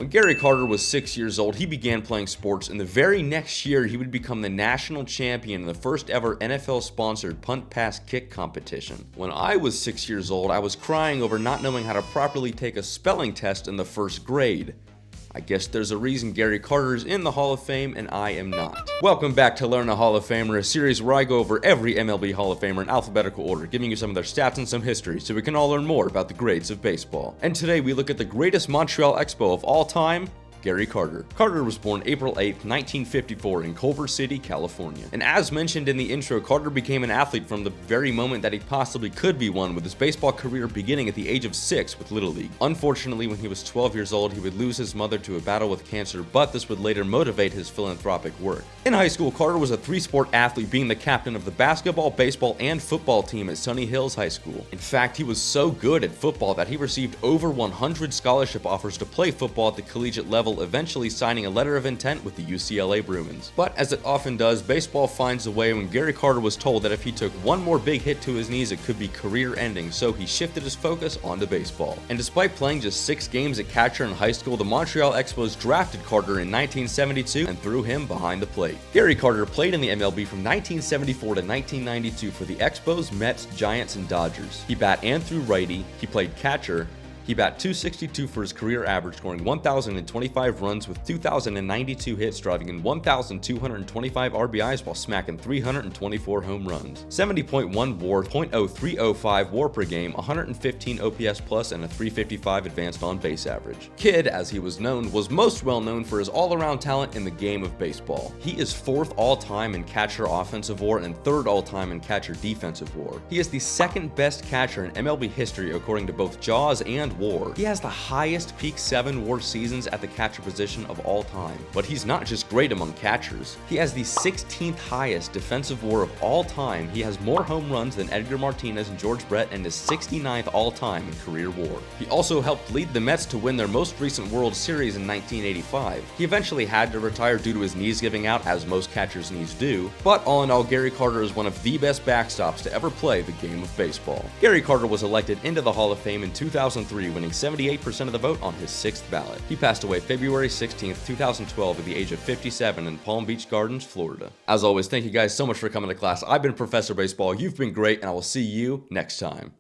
When Gary Carter was 6 years old, he began playing sports, and the very next year, he would become the national champion in the first ever NFL-sponsored punt-pass-kick competition. When I was 6 years old, I was crying over not knowing how to properly take a spelling test in the first grade. I guess there's a reason Gary Carter is in the Hall of Fame and I am not. Welcome back to Learn a Hall of Famer, a series where I go over every MLB Hall of Famer in alphabetical order, giving you some of their stats and some history so we can all learn more about the greats of baseball. And today we look at the greatest Montreal Expo of all time, Gary Carter. Carter was born April 8, 1954 in Culver City, California. And as mentioned in the intro, Carter became an athlete from the very moment that he possibly could be one, with his baseball career beginning at the age of 6 with Little League. Unfortunately, when he was 12 years old, he would lose his mother to a battle with cancer, but this would later motivate his philanthropic work. In high school, Carter was a three-sport athlete, being the captain of the basketball, baseball, and football team at Sunny Hills High School. In fact, he was so good at football that he received over 100 scholarship offers to play football at the collegiate level, eventually signing a letter of intent with the UCLA Bruins. But as it often does, baseball finds a way when Gary Carter was told that if he took one more big hit to his knees, it could be career-ending, so he shifted his focus onto baseball. And despite playing just 6 games at catcher in high school, the Montreal Expos drafted Carter in 1972 and threw him behind the plate. Gary Carter played in the MLB from 1974 to 1992 for the Expos, Mets, Giants, and Dodgers. He bat and threw righty, he played catcher, he bat .262 for his career average, scoring 1,025 runs with 2,092 hits, driving in 1,225 RBIs while smacking 324 home runs. 70.1 WAR, .0305 WAR per game, 115 OPS plus, and a 355 advanced on base average. Kid, as he was known, was most well known for his all-around talent in the game of baseball. He is 4th all-time in catcher offensive WAR and 3rd all-time in catcher defensive WAR. He is the 2nd best catcher in MLB history according to both Jaws and WAR. He has the highest peak 7 WAR seasons at the catcher position of all time. But he's not just great among catchers. He has the 16th highest defensive WAR of all time. He has more home runs than Edgar Martinez and George Brett, and is 69th all time in career WAR. He also helped lead the Mets to win their most recent World Series in 1985. He eventually had to retire due to his knees giving out, as most catchers' knees do, but all in all, Gary Carter is one of the best backstops to ever play the game of baseball. Gary Carter was elected into the Hall of Fame in 2003, winning 78% of the vote on his 6th ballot. He passed away February 16, 2012 at the age of 57 in Palm Beach Gardens, Florida. As always, thank you guys so much for coming to class. I've been Professor Baseball, you've been great, and I will see you next time.